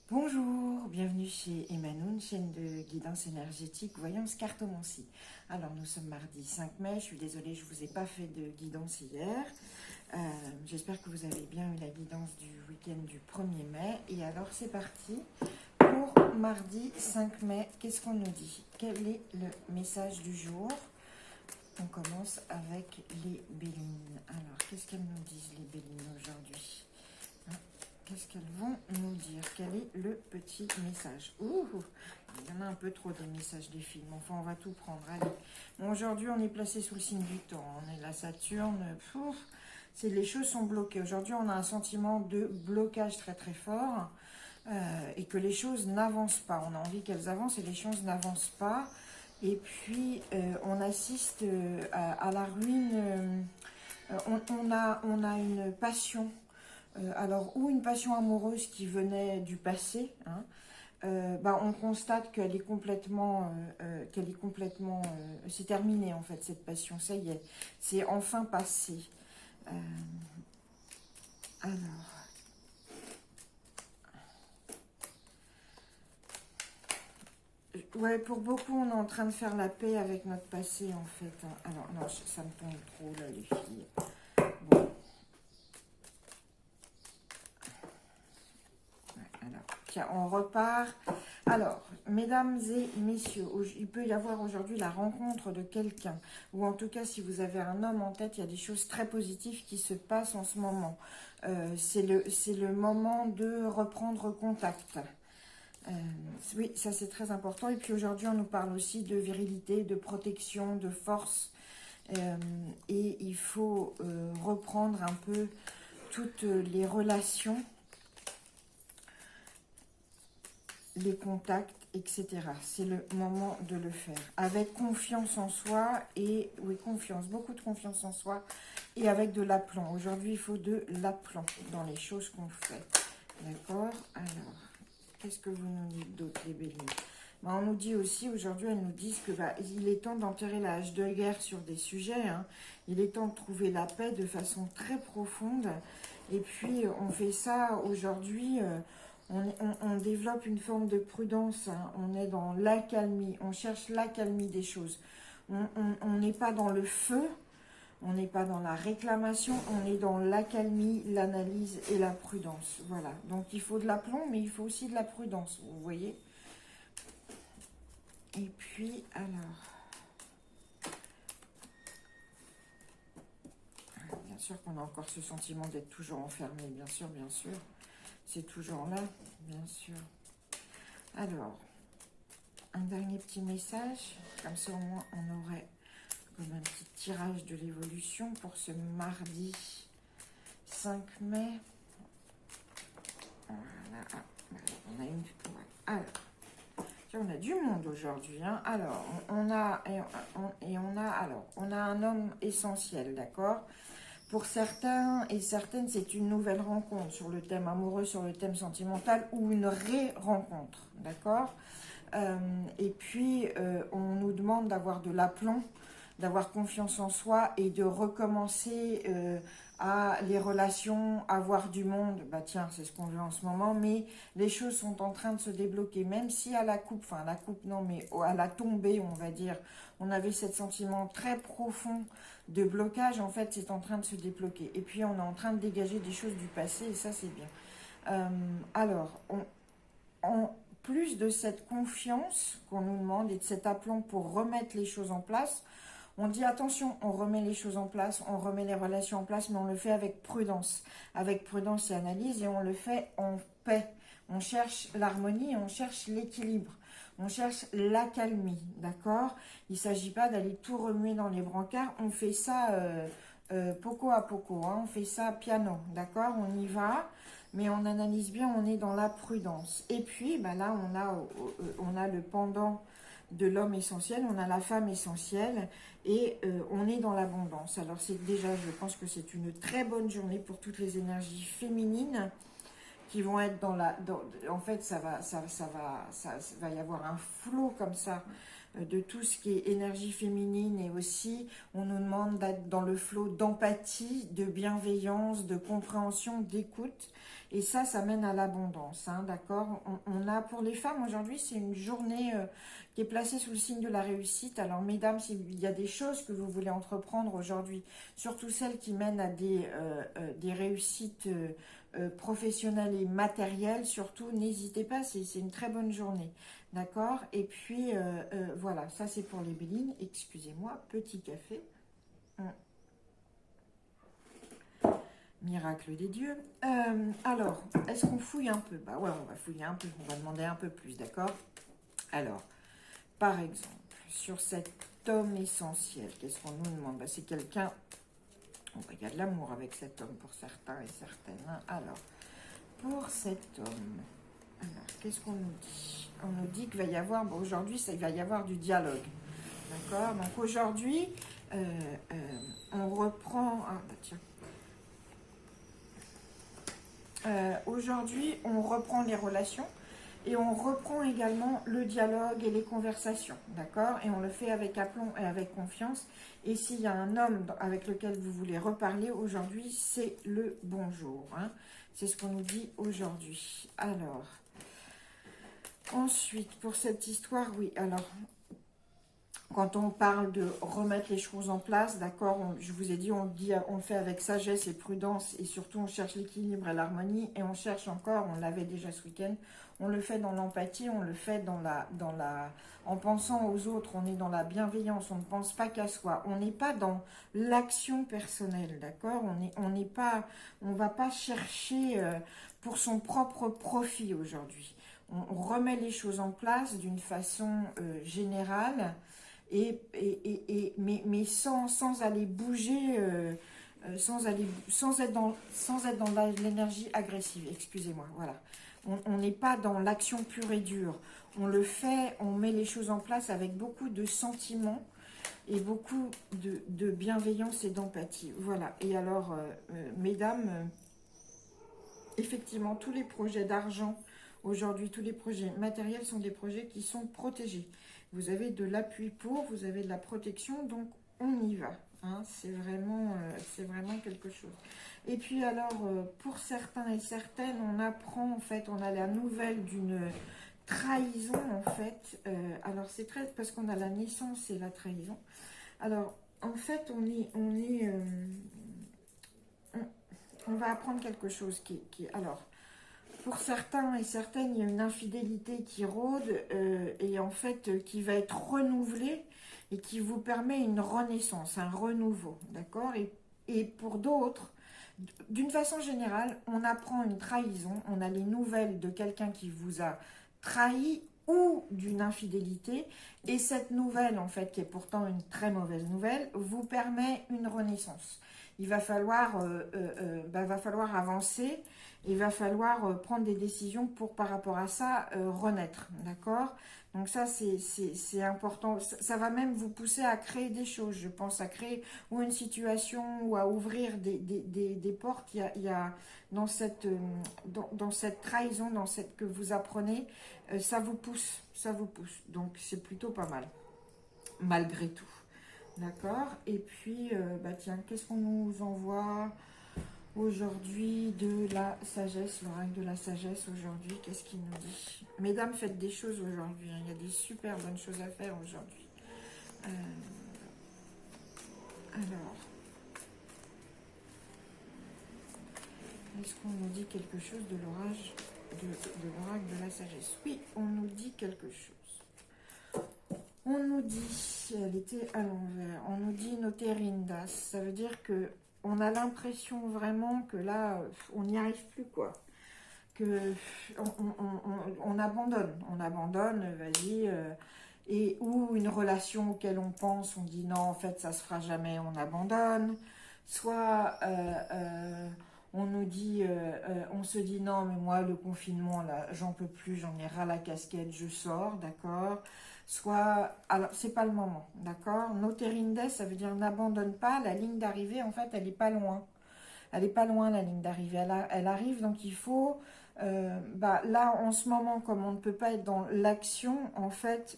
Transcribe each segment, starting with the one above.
Bonjour, bienvenue chez Emanoun, chaîne de guidance énergétique, voyance cartomancie. Alors nous sommes mardi 5 mai, je suis désolée, je ne vous ai pas fait de guidance hier. J'espère que vous avez bien eu la guidance du week-end du 1er mai. Et alors c'est parti pour mardi 5 mai. Qu'est-ce qu'on nous dit? Quel est le message du jour? On commence avec les Bélines. Alors qu'est-ce qu'elles nous disent les Bélines aujourd'hui? Qu'est-ce qu'elles vont nous dire? Quel est le petit message? Ouh, il y en a un peu trop des messages des films. Enfin, on va tout prendre. Allez. Bon, aujourd'hui, on est placé sous le signe du temps. On est la Saturne. Les choses sont bloquées. Aujourd'hui, on a un sentiment de blocage très très fort et que les choses n'avancent pas. On a envie qu'elles avancent et les choses n'avancent pas. Et puis, on assiste à la ruine. On a une passion. Alors, ou une passion amoureuse qui venait du passé, hein, on constate qu'elle est complètement, c'est terminé en fait cette passion, ça y est, c'est enfin passé. Alors, ouais, pour beaucoup, on est en train de faire la paix avec notre passé en fait. Hein. Alors, non, ça me tombe trop là, les filles. Bon. Alors, tiens, on repart. Alors, mesdames et messieurs, il peut y avoir aujourd'hui la rencontre de quelqu'un, ou en tout cas, si vous avez un homme en tête, il y a des choses très positives qui se passent en ce moment. C'est le moment de reprendre contact. Oui, ça c'est très important. Et puis aujourd'hui, on nous parle aussi de virilité, de protection, de force. Et il faut reprendre un peu toutes les relations, les contacts, etc. C'est le moment de le faire. Avec confiance en soi et, oui, confiance, beaucoup de confiance en soi et avec de l'aplomb. Aujourd'hui, il faut de l'aplomb dans les choses qu'on fait. D'accord? Alors, qu'est-ce que vous nous dites d'autre, les béliers? On nous dit aussi, aujourd'hui, elles nous disent que il est temps d'enterrer la hache de guerre sur des sujets. Hein. Il est temps de trouver la paix de façon très profonde. Et puis, on fait ça aujourd'hui... on développe une forme de prudence, hein. On est dans l'accalmie, on cherche l'accalmie des choses. On n'est pas dans le feu, on n'est pas dans la réclamation, on est dans l'accalmie, l'analyse et la prudence. Voilà, donc il faut de l'aplomb, mais il faut aussi de la prudence, vous voyez. Et puis, alors... Bien sûr qu'on a encore ce sentiment d'être toujours enfermé, bien sûr, bien sûr. C'est toujours là, bien sûr. Alors, un dernier petit message, comme ça au moins on aurait comme un petit tirage de l'évolution pour ce mardi 5 mai. Voilà, on a une... Alors, on a du monde aujourd'hui. Hein. Alors, on a un homme essentiel, d'accord? Pour certains et certaines, c'est une nouvelle rencontre sur le thème amoureux, sur le thème sentimental ou une ré-rencontre, d'accord? Et puis, on nous demande d'avoir de l'aplomb, d'avoir confiance en soi et de recommencer à les relations, avoir du monde. Bah tiens, c'est ce qu'on veut en ce moment, mais les choses sont en train de se débloquer, même si à la coupe, enfin à la coupe non, mais à la tombée, on va dire, on avait ce sentiment très profond de blocage, en fait, c'est en train de se débloquer. Et puis, on est en train de dégager des choses du passé, et ça, c'est bien. Alors, en plus de cette confiance qu'on nous demande et de cet aplomb pour remettre les choses en place, on dit attention, on remet les choses en place, on remet les relations en place, mais on le fait avec prudence et analyse, et on le fait en paix. On cherche l'harmonie, on cherche l'équilibre, on cherche l'accalmie, d'accord? Il ne s'agit pas d'aller tout remuer dans les brancards, on fait ça poco à poco, hein, on fait ça piano, d'accord? On y va, mais on analyse bien, on est dans la prudence. Et puis, là, on a le pendant de l'homme essentiel, on a la femme essentielle et on est dans l'abondance. Alors c'est déjà, je pense que c'est une très bonne journée pour toutes les énergies féminines qui vont être en fait, ça va y avoir un flot comme ça de tout ce qui est énergie féminine, et aussi on nous demande d'être dans le flot d'empathie, de bienveillance, de compréhension, d'écoute. Et ça mène à l'abondance, hein, d'accord. On a pour les femmes aujourd'hui, c'est une journée qui est placée sous le signe de la réussite. Alors mesdames, s'il y a des choses que vous voulez entreprendre aujourd'hui, surtout celles qui mènent à des réussites professionnelles et matérielles, surtout n'hésitez pas, c'est une très bonne journée, d'accord. Et puis voilà, ça c'est pour les Bélines. Excusez-moi, petit café. Miracle des dieux. Alors, est-ce qu'on fouille un peu? Bah ouais, on va fouiller un peu, on va demander un peu plus, d'accord? Alors, par exemple, sur cet homme essentiel, qu'est-ce qu'on nous demande? Bah, c'est quelqu'un... il y a de l'amour avec cet homme pour certains et certaines, hein. Alors, pour cet homme, alors, qu'est-ce qu'on nous dit? On nous dit qu'il va y avoir... Bon, aujourd'hui, il va y avoir du dialogue, d'accord? Donc aujourd'hui, on reprend... Ah, bah tiens. Aujourd'hui, on reprend les relations et on reprend également le dialogue et les conversations, d'accord? Et on le fait avec aplomb et avec confiance. Et s'il y a un homme avec lequel vous voulez reparler aujourd'hui, c'est le bonjour, hein. C'est ce qu'on nous dit aujourd'hui. Alors, ensuite, pour cette histoire, oui, alors... Quand on parle de remettre les choses en place, d'accord, je vous ai dit, on le fait avec sagesse et prudence, et surtout on cherche l'équilibre et l'harmonie, et on cherche encore, on l'avait déjà ce week-end, on le fait dans l'empathie, on le fait en pensant aux autres, on est dans la bienveillance, on ne pense pas qu'à soi, on n'est pas dans l'action personnelle, d'accord, on va pas chercher pour son propre profit aujourd'hui. On remet les choses en place d'une façon générale, mais sans aller bouger, sans être dans l'énergie agressive, excusez-moi, voilà. On n'est pas dans l'action pure et dure. On le fait, on met les choses en place avec beaucoup de sentiments et beaucoup de bienveillance et d'empathie. Voilà. Et alors, mesdames, effectivement, tous les projets d'argent, aujourd'hui, tous les projets matériels sont des projets qui sont protégés. Vous avez de l'appui vous avez de la protection, donc on y va, hein. C'est vraiment quelque chose. Et puis alors, pour certains et certaines, on apprend, en fait, on a la nouvelle d'une trahison, en fait. Alors c'est très, parce qu'on a la naissance et la trahison. Alors, en fait, on va apprendre quelque chose alors, pour certains et certaines, il y a une infidélité qui rôde et en fait qui va être renouvelée et qui vous permet une renaissance, un renouveau, d'accord? Et pour d'autres, d'une façon générale, on apprend une trahison, on a les nouvelles de quelqu'un qui vous a trahi ou d'une infidélité, et cette nouvelle, en fait, qui est pourtant une très mauvaise nouvelle, vous permet une renaissance. Il va falloir avancer, il va falloir prendre des décisions pour, par rapport à ça, renaître, d'accord? Donc ça, c'est important. Ça va même vous pousser à créer des choses, je pense, à créer ou une situation ou à ouvrir des portes. Il y a dans cette trahison, dans cette que vous apprenez, ça vous pousse, ça vous pousse. Donc c'est plutôt pas mal, malgré tout. D'accord? Et puis, tiens, qu'est-ce qu'on nous envoie aujourd'hui de la sagesse, l'oracle de la sagesse aujourd'hui? Qu'est-ce qu'il nous dit? Mesdames, faites des choses aujourd'hui, hein. Il y a des super bonnes choses à faire aujourd'hui. Alors, est-ce qu'on nous dit quelque chose de l'orage de l'oracle de la sagesse? Oui, on nous dit quelque chose. On nous dit, elle était à l'envers, on nous dit noterindas, ça veut dire que on a l'impression vraiment que là, on n'y arrive plus, quoi. Que on abandonne, vas-y, et ou une relation auquel on pense, on dit non, en fait, ça se fera jamais, on abandonne. Soit on nous dit, on se dit non, mais moi, le confinement, là, j'en peux plus, j'en ai ras la casquette, je sors, d'accord? Soit, alors, c'est pas le moment, d'accord? Noterindes, ça veut dire n'abandonne pas, la ligne d'arrivée, en fait, elle est pas loin. Elle est pas loin, la ligne d'arrivée, elle arrive, donc il faut Là, en ce moment, comme on ne peut pas être dans l'action, en fait,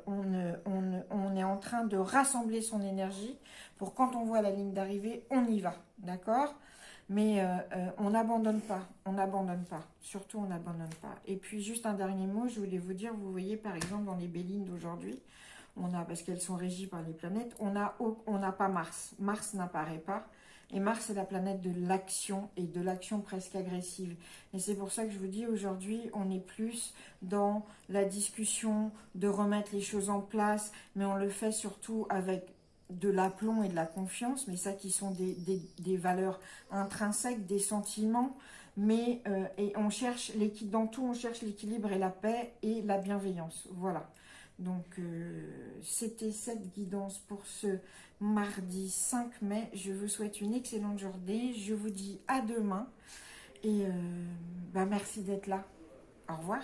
on est en train de rassembler son énergie pour quand on voit la ligne d'arrivée, on y va, d'accord? Mais on n'abandonne pas, surtout on n'abandonne pas. Et puis juste un dernier mot, je voulais vous dire, vous voyez par exemple dans les Bélines d'aujourd'hui, parce qu'elles sont régies par les planètes, on n'a pas Mars. Mars n'apparaît pas. Et Mars, c'est la planète de l'action et de l'action presque agressive. Et c'est pour ça que je vous dis, aujourd'hui, on est plus dans la discussion, de remettre les choses en place, mais on le fait surtout avec de l'aplomb et de la confiance, mais ça qui sont des valeurs intrinsèques, des sentiments, et on cherche l'équilibre, dans tout on cherche l'équilibre et la paix et la bienveillance, voilà. Donc, c'était cette guidance pour ce mardi 5 mai. Je vous souhaite une excellente journée. Je vous dis à demain. Et merci d'être là. Au revoir.